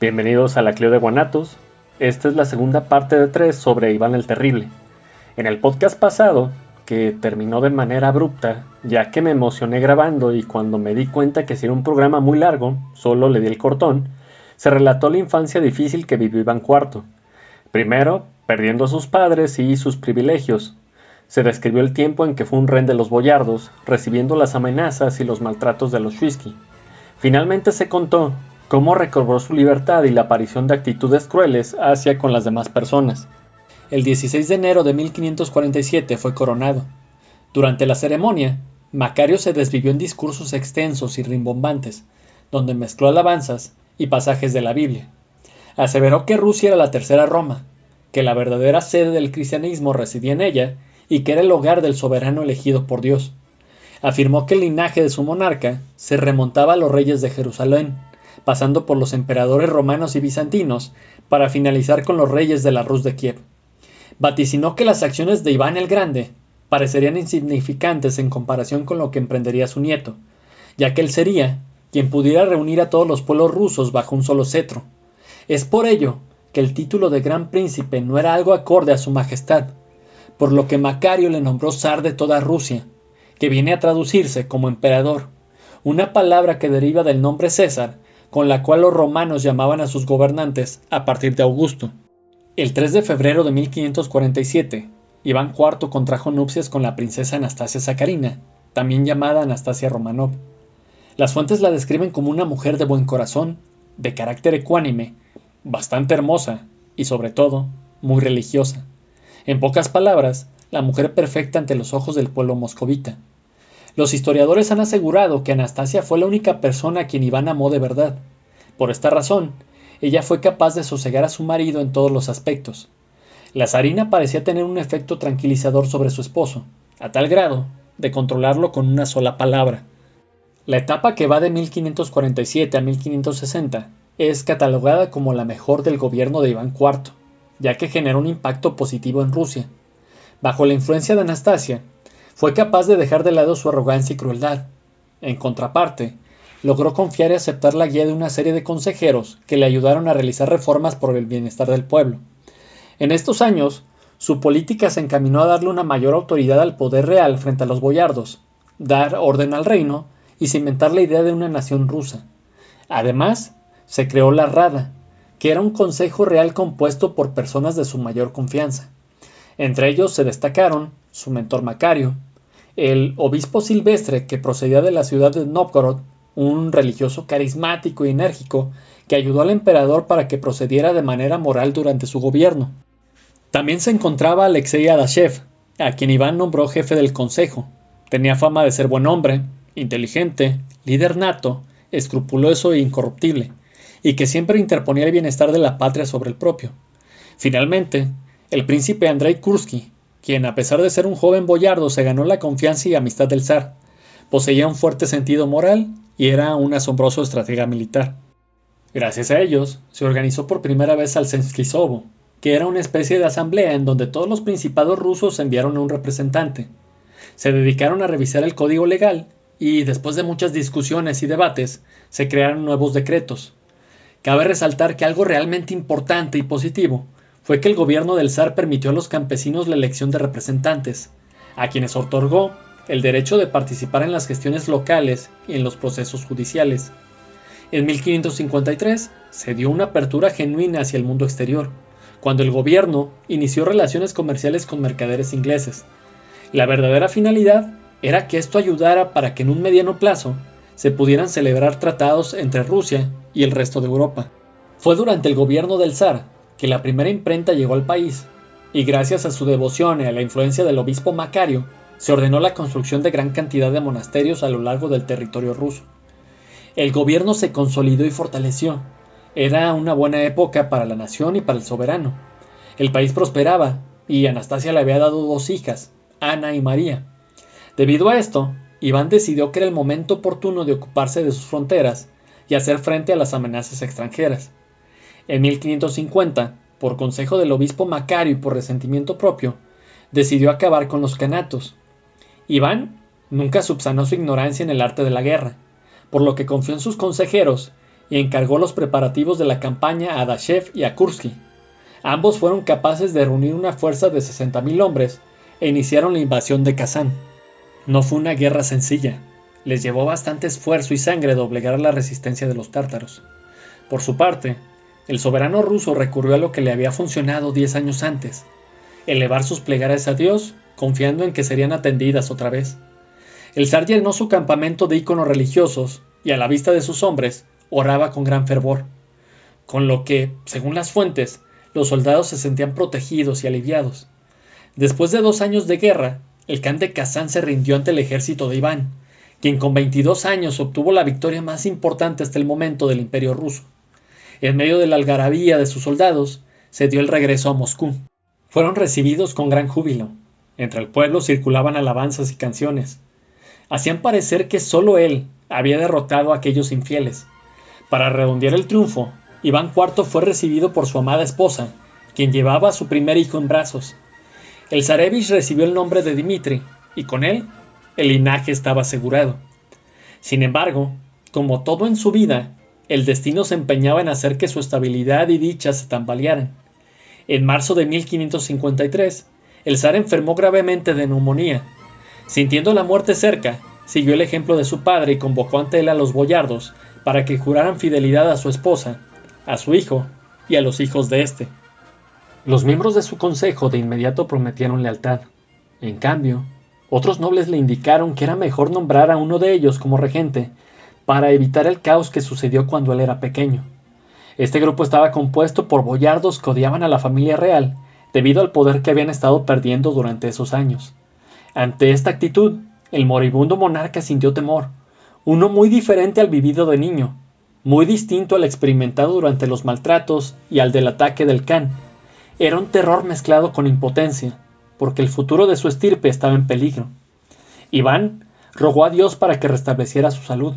Bienvenidos a la Clio de Guanatos. Esta es la segunda parte de 3 sobre Iván el Terrible. En el podcast pasado, que terminó de manera abrupta, ya que me emocioné grabando y cuando me di cuenta que si era un programa muy largo, solo le di el cortón, se relató la infancia difícil que vivió Iván IV. Primero, perdiendo a sus padres y sus privilegios. Se describió el tiempo en que fue un rehén de los boyardos, recibiendo las amenazas y los maltratos de los Shuisky. Finalmente se contó cómo recobró su libertad y la aparición de actitudes crueles hacia con las demás personas. El 16 de enero de 1547 fue coronado. Durante la ceremonia, Macario se desvivió en discursos extensos y rimbombantes, donde mezcló alabanzas y pasajes de la Biblia. Aseveró que Rusia era la tercera Roma, que la verdadera sede del cristianismo residía en ella y que era el hogar del soberano elegido por Dios. Afirmó que el linaje de su monarca se remontaba a los reyes de Jerusalén, pasando por los emperadores romanos y bizantinos, para finalizar con los reyes de la Rus de Kiev. Vaticinó que las acciones de Iván el Grande parecerían insignificantes en comparación con lo que emprendería su nieto, ya que él sería quien pudiera reunir a todos los pueblos rusos bajo un solo cetro. Es por ello que el título de Gran Príncipe no era algo acorde a su majestad, por lo que Macario le nombró zar de toda Rusia, que viene a traducirse como emperador, una palabra que deriva del nombre César, con la cual los romanos llamaban a sus gobernantes a partir de Augusto. El 3 de febrero de 1547, Iván IV contrajo nupcias con la princesa Anastasia Sakarina, también llamada Anastasia Romanov. Las fuentes la describen como una mujer de buen corazón, de carácter ecuánime, bastante hermosa y, sobre todo, muy religiosa. En pocas palabras, la mujer perfecta ante los ojos del pueblo moscovita. Los historiadores han asegurado que Anastasia fue la única persona a quien Iván amó de verdad. Por esta razón, ella fue capaz de sosegar a su marido en todos los aspectos. La zarina parecía tener un efecto tranquilizador sobre su esposo, a tal grado de controlarlo con una sola palabra. La etapa que va de 1547 a 1560 es catalogada como la mejor del gobierno de Iván IV, ya que generó un impacto positivo en Rusia. Bajo la influencia de Anastasia, fue capaz de dejar de lado su arrogancia y crueldad. En contraparte, logró confiar y aceptar la guía de una serie de consejeros que le ayudaron a realizar reformas por el bienestar del pueblo. En estos años, su política se encaminó a darle una mayor autoridad al poder real frente a los boyardos, dar orden al reino y cimentar la idea de una nación rusa. Además, se creó la Rada, que era un consejo real compuesto por personas de su mayor confianza. Entre ellos se destacaron su mentor Macario, el obispo Silvestre, que procedía de la ciudad de Novgorod, un religioso carismático y enérgico que ayudó al emperador para que procediera de manera moral durante su gobierno. También se encontraba Alexei Adashev, a quien Iván nombró jefe del consejo. Tenía fama de ser buen hombre, inteligente, líder nato, escrupuloso e incorruptible, y que siempre interponía el bienestar de la patria sobre el propio. Finalmente, el príncipe Andrei Kursky, quien a pesar de ser un joven boyardo se ganó la confianza y amistad del zar, poseía un fuerte sentido moral y era un asombroso estratega militar. Gracias a ellos, se organizó por primera vez al Senskisovo, que era una especie de asamblea en donde todos los principados rusos enviaron a un representante. Se dedicaron a revisar el código legal y, después de muchas discusiones y debates, se crearon nuevos decretos. Cabe resaltar que algo realmente importante y positivo fue que el gobierno del zar permitió a los campesinos la elección de representantes, a quienes otorgó el derecho de participar en las gestiones locales y en los procesos judiciales. En 1553 se dio una apertura genuina hacia el mundo exterior, cuando el gobierno inició relaciones comerciales con mercaderes ingleses. La verdadera finalidad era que esto ayudara para que en un mediano plazo se pudieran celebrar tratados entre Rusia y el resto de Europa. Fue durante el gobierno del zar que la primera imprenta llegó al país, y gracias a su devoción y a la influencia del obispo Macario, se ordenó la construcción de gran cantidad de monasterios a lo largo del territorio ruso. El gobierno se consolidó y fortaleció. Era una buena época para la nación y para el soberano. El país prosperaba, y Anastasia le había dado 2 hijas, Ana y María. Debido a esto, Iván decidió que era el momento oportuno de ocuparse de sus fronteras y hacer frente a las amenazas extranjeras. En 1550, por consejo del obispo Macario y por resentimiento propio, decidió acabar con los canatos. Iván nunca subsanó su ignorancia en el arte de la guerra, por lo que confió en sus consejeros y encargó los preparativos de la campaña a Adashev y a Kursky. Ambos fueron capaces de reunir una fuerza de 60.000 hombres e iniciaron la invasión de Kazán. No fue una guerra sencilla. Les llevó bastante esfuerzo y sangre doblegar la resistencia de los tártaros. Por su parte, el soberano ruso recurrió a lo que le había funcionado 10 años antes: elevar sus plegarias a Dios, confiando en que serían atendidas otra vez. El zar llenó su campamento de íconos religiosos y, a la vista de sus hombres, oraba con gran fervor, con lo que, según las fuentes, los soldados se sentían protegidos y aliviados. Después de 2 años de guerra, el Khan de Kazán se rindió ante el ejército de Iván, quien con 22 años obtuvo la victoria más importante hasta el momento del Imperio ruso. En medio de la algarabía de sus soldados, se dio el regreso a Moscú. Fueron recibidos con gran júbilo. Entre el pueblo circulaban alabanzas y canciones. Hacían parecer que solo él había derrotado a aquellos infieles. Para redondear el triunfo, Iván IV fue recibido por su amada esposa, quien llevaba a su primer hijo en brazos. El zarevich recibió el nombre de Dmitri, y con él, el linaje estaba asegurado. Sin embargo, como todo en su vida, el destino se empeñaba en hacer que su estabilidad y dicha se tambalearan. En marzo de 1553, el zar enfermó gravemente de neumonía. Sintiendo la muerte cerca, siguió el ejemplo de su padre y convocó ante él a los boyardos para que juraran fidelidad a su esposa, a su hijo y a los hijos de éste. Los miembros de su consejo de inmediato prometieron lealtad. En cambio, otros nobles le indicaron que era mejor nombrar a uno de ellos como regente para evitar el caos que sucedió cuando él era pequeño. Este grupo estaba compuesto por boyardos que odiaban a la familia real debido al poder que habían estado perdiendo durante esos años. Ante esta actitud, el moribundo monarca sintió temor, uno muy diferente al vivido de niño, muy distinto al experimentado durante los maltratos y al del ataque del Khan. Era un terror mezclado con impotencia, porque el futuro de su estirpe estaba en peligro. Iván rogó a Dios para que restableciera su salud.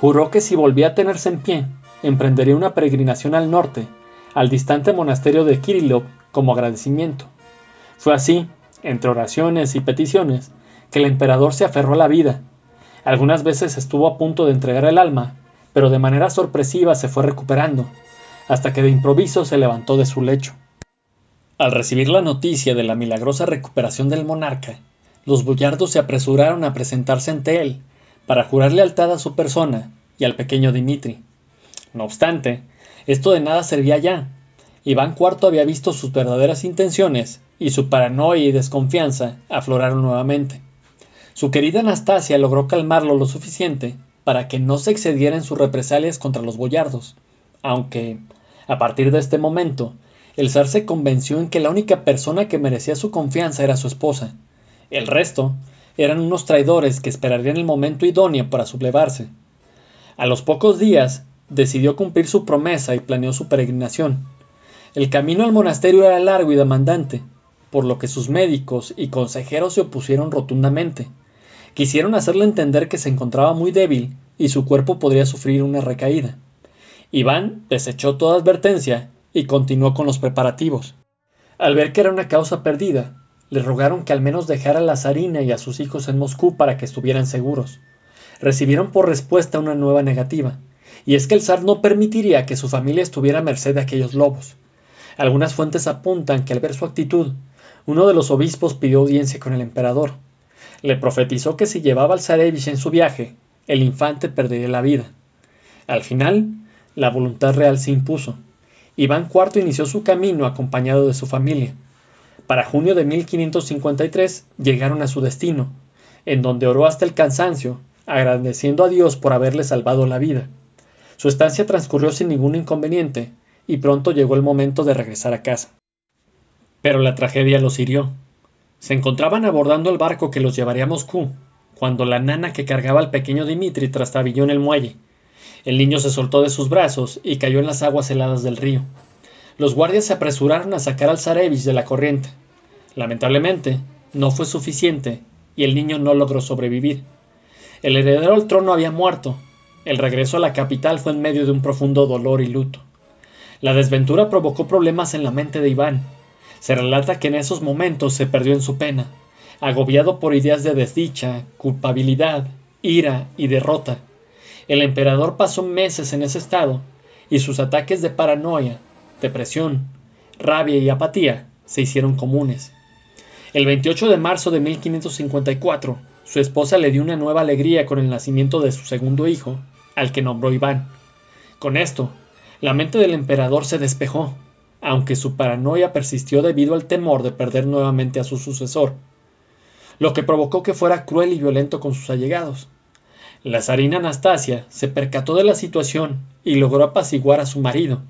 Juró que si volvía a tenerse en pie, emprendería una peregrinación al norte, al distante monasterio de Kirillov, como agradecimiento. Fue así, entre oraciones y peticiones, que el emperador se aferró a la vida. Algunas veces estuvo a punto de entregar el alma, pero de manera sorpresiva se fue recuperando, hasta que de improviso se levantó de su lecho. Al recibir la noticia de la milagrosa recuperación del monarca, los boyardos se apresuraron a presentarse ante él para jurar lealtad a su persona y al pequeño Dmitri. No obstante, esto de nada servía ya. Iván IV había visto sus verdaderas intenciones y su paranoia y desconfianza afloraron nuevamente. Su querida Anastasia logró calmarlo lo suficiente para que no se excediera en sus represalias contra los boyardos, aunque, a partir de este momento, el zar se convenció en que la única persona que merecía su confianza era su esposa. El resto eran unos traidores que esperarían el momento idóneo para sublevarse. A los pocos días, decidió cumplir su promesa y planeó su peregrinación. El camino al monasterio era largo y demandante, por lo que sus médicos y consejeros se opusieron rotundamente. Quisieron hacerle entender que se encontraba muy débil y su cuerpo podría sufrir una recaída. Iván desechó toda advertencia y continuó con los preparativos. Al ver que era una causa perdida, le rogaron que al menos dejara a la zarina y a sus hijos en Moscú para que estuvieran seguros. Recibieron por respuesta una nueva negativa, y es que el zar no permitiría que su familia estuviera a merced de aquellos lobos. Algunas fuentes apuntan que al ver su actitud, uno de los obispos pidió audiencia con el emperador. Le profetizó que si llevaba al zarevich en su viaje, el infante perdería la vida. Al final, la voluntad real se impuso. Iván IV inició su camino acompañado de su familia. Para junio de 1553 llegaron a su destino, en donde oró hasta el cansancio, agradeciendo a Dios por haberle salvado la vida. Su estancia transcurrió sin ningún inconveniente, y pronto llegó el momento de regresar a casa. Pero la tragedia los hirió. Se encontraban abordando el barco que los llevaría a Moscú, cuando la nana que cargaba al pequeño Dmitri trastabilló en el muelle. El niño se soltó de sus brazos y cayó en las aguas heladas del río. Los guardias se apresuraron a sacar al zarevich de la corriente. Lamentablemente, no fue suficiente y el niño no logró sobrevivir. El heredero al trono había muerto. El regreso a la capital fue en medio de un profundo dolor y luto. La desventura provocó problemas en la mente de Iván. Se relata que en esos momentos se perdió en su pena, agobiado por ideas de desdicha, culpabilidad, ira y derrota. El emperador pasó meses en ese estado, y sus ataques de paranoia, depresión, rabia y apatía se hicieron comunes. El 28 de marzo de 1554, su esposa le dio una nueva alegría con el nacimiento de su segundo hijo, al que nombró Iván. Con esto, la mente del emperador se despejó, aunque su paranoia persistió debido al temor de perder nuevamente a su sucesor, lo que provocó que fuera cruel y violento con sus allegados. La zarina Anastasia se percató de la situación y logró apaciguar a su marido.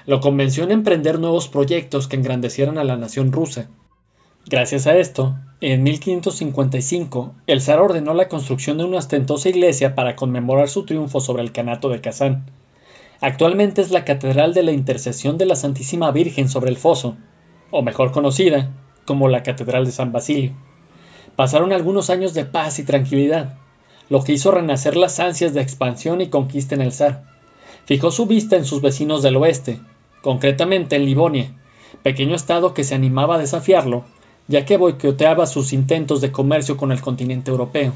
Lo convenció en emprender nuevos proyectos que engrandecieran a la nación rusa. Gracias a esto, en 1555, el zar ordenó la construcción de una ostentosa iglesia para conmemorar su triunfo sobre el Kanato de Kazán. Actualmente es la Catedral de la Intercesión de la Santísima Virgen sobre el Foso, o mejor conocida como la Catedral de San Basilio. Pasaron algunos años de paz y tranquilidad, lo que hizo renacer las ansias de expansión y conquista en el zar. Fijó su vista en sus vecinos del oeste, concretamente en Livonia, pequeño estado que se animaba a desafiarlo, ya que boicoteaba sus intentos de comercio con el continente europeo.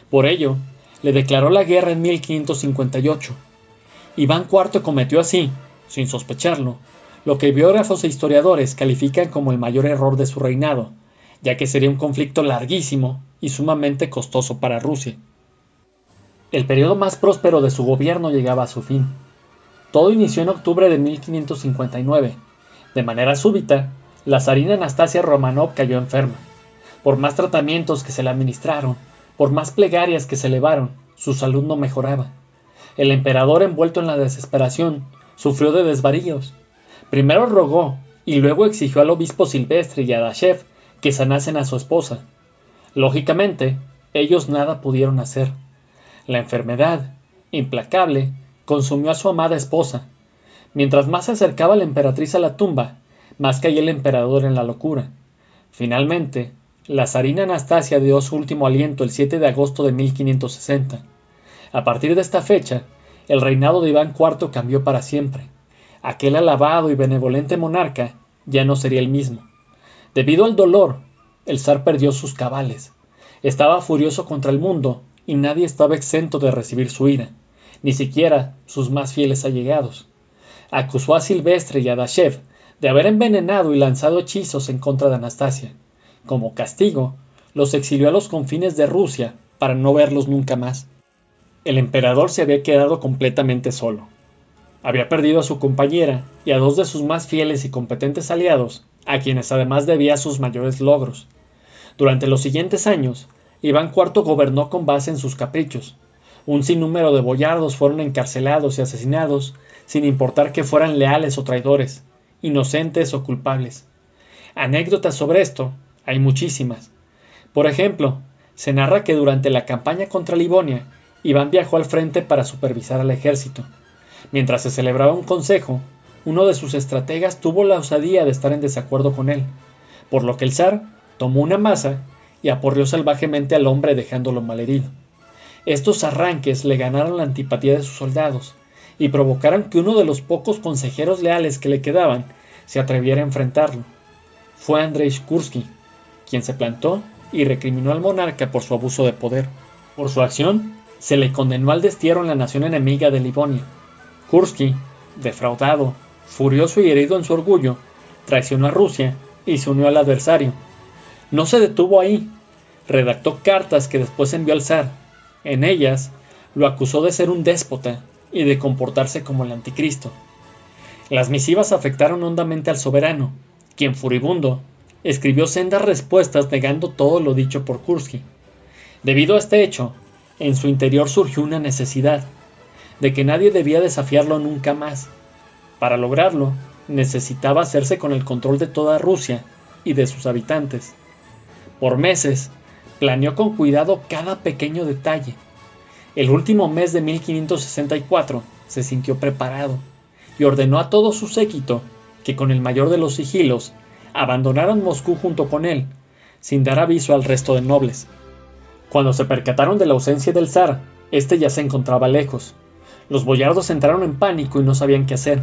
Por ello, le declaró la guerra en 1558. Iván IV cometió así, sin sospecharlo, lo que biógrafos e historiadores califican como el mayor error de su reinado, ya que sería un conflicto larguísimo y sumamente costoso para Rusia. El periodo más próspero de su gobierno llegaba a su fin. Todo inició en octubre de 1559. De manera súbita, la zarina Anastasia Romanov cayó enferma. Por más tratamientos que se le administraron, por más plegarias que se elevaron, su salud no mejoraba. El emperador, envuelto en la desesperación, sufrió de desvaríos. Primero rogó y luego exigió al obispo Silvestre y a Adashev que sanasen a su esposa. Lógicamente, ellos nada pudieron hacer. La enfermedad, implacable, consumió a su amada esposa. Mientras más se acercaba la emperatriz a la tumba, más caía el emperador en la locura. Finalmente, la zarina Anastasia dio su último aliento el 7 de agosto de 1560. A partir de esta fecha, el reinado de Iván IV cambió para siempre. Aquel alabado y benevolente monarca ya no sería el mismo. Debido al dolor, el zar perdió sus cabales. Estaba furioso contra el mundo y nadie estaba exento de recibir su ira, ni siquiera sus más fieles allegados. Acusó a Silvestre y a Adashev de haber envenenado y lanzado hechizos en contra de Anastasia. Como castigo, los exilió a los confines de Rusia para no verlos nunca más. El emperador se había quedado completamente solo. Había perdido a su compañera y a dos de sus más fieles y competentes aliados, a quienes además debía sus mayores logros. Durante los siguientes años, Iván IV gobernó con base en sus caprichos. Un sinnúmero de boyardos fueron encarcelados y asesinados, sin importar que fueran leales o traidores, inocentes o culpables. Anécdotas sobre esto hay muchísimas. Por ejemplo, se narra que durante la campaña contra Livonia, Iván viajó al frente para supervisar al ejército. Mientras se celebraba un consejo, uno de sus estrategas tuvo la osadía de estar en desacuerdo con él, por lo que el zar tomó una maza y aporreó salvajemente al hombre dejándolo malherido. Estos arranques le ganaron la antipatía de sus soldados y provocaron que uno de los pocos consejeros leales que le quedaban se atreviera a enfrentarlo. Fue Andrei Kursky, quien se plantó y recriminó al monarca por su abuso de poder. Por su acción, se le condenó al destierro en la nación enemiga de Livonia. Kursky, defraudado, furioso y herido en su orgullo, traicionó a Rusia y se unió al adversario. No se detuvo ahí. Redactó cartas que después envió al zar. En ellas, lo acusó de ser un déspota y de comportarse como el anticristo. Las misivas afectaron hondamente al soberano, quien, furibundo, escribió sendas respuestas negando todo lo dicho por Kursky. Debido a este hecho, en su interior surgió una necesidad, de que nadie debía desafiarlo nunca más. Para lograrlo, necesitaba hacerse con el control de toda Rusia y de sus habitantes. Por meses, planeó con cuidado cada pequeño detalle. El último mes de 1564 se sintió preparado y ordenó a todo su séquito que con el mayor de los sigilos abandonaran Moscú junto con él, sin dar aviso al resto de nobles. Cuando se percataron de la ausencia del zar, éste ya se encontraba lejos. Los boyardos entraron en pánico y no sabían qué hacer.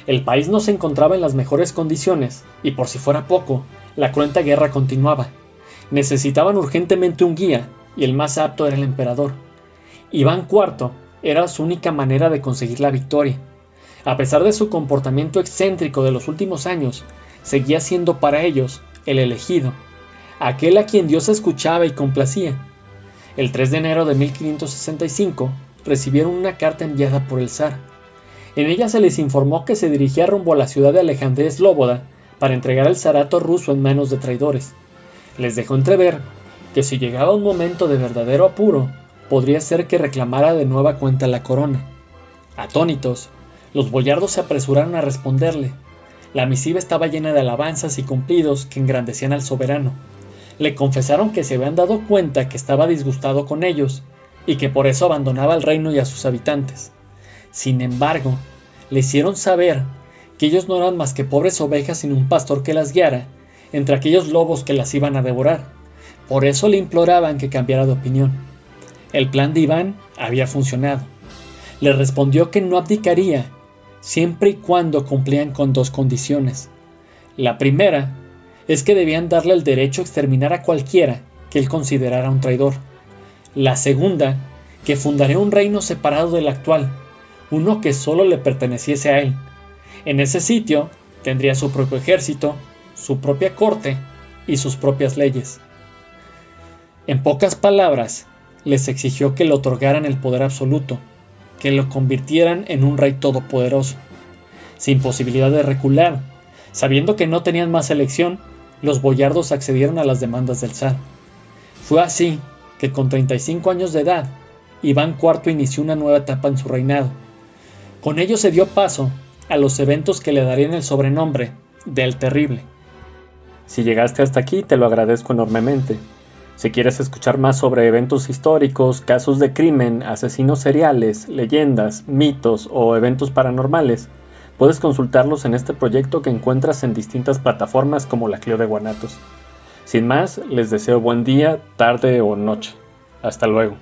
El país no se encontraba en las mejores condiciones, y por si fuera poco, la cruenta guerra continuaba. Necesitaban urgentemente un guía, y el más apto era el emperador. Iván IV era su única manera de conseguir la victoria. A pesar de su comportamiento excéntrico de los últimos años, seguía siendo para ellos el elegido, aquel a quien Dios escuchaba y complacía. El 3 de enero de 1565 recibieron una carta enviada por el zar. En ella se les informó que se dirigía rumbo a la ciudad de Alejandría Slóboda para entregar el zarato ruso en manos de traidores. Les dejó entrever que si llegaba un momento de verdadero apuro, podría ser que reclamara de nueva cuenta la corona. Atónitos, los boyardos se apresuraron a responderle. La misiva estaba llena de alabanzas y cumplidos que engrandecían al soberano. Le confesaron que se habían dado cuenta que estaba disgustado con ellos y que por eso abandonaba el reino y a sus habitantes. Sin embargo, le hicieron saber que ellos no eran más que pobres ovejas sin un pastor que las guiara entre aquellos lobos que las iban a devorar. Por eso le imploraban que cambiara de opinión. El plan de Iván había funcionado. Le respondió que no abdicaría siempre y cuando cumplían con dos condiciones. La primera es que debían darle el derecho a exterminar a cualquiera que él considerara un traidor. La segunda, que fundaría un reino separado del actual, uno que solo le perteneciese a él. En ese sitio tendría su propio ejército, su propia corte y sus propias leyes. En pocas palabras, les exigió que le otorgaran el poder absoluto, que lo convirtieran en un rey todopoderoso, sin posibilidad de recular. Sabiendo que no tenían más elección, los boyardos accedieron a las demandas del zar. Fue así que con 35 años de edad, Iván IV inició una nueva etapa en su reinado. Con ello se dio paso a los eventos que le darían el sobrenombre de El Terrible. Si llegaste hasta aquí, te lo agradezco enormemente. Si quieres escuchar más sobre eventos históricos, casos de crimen, asesinos seriales, leyendas, mitos o eventos paranormales, puedes consultarlos en este proyecto que encuentras en distintas plataformas como la Clio de Guanatos. Sin más, les deseo buen día, tarde o noche. Hasta luego.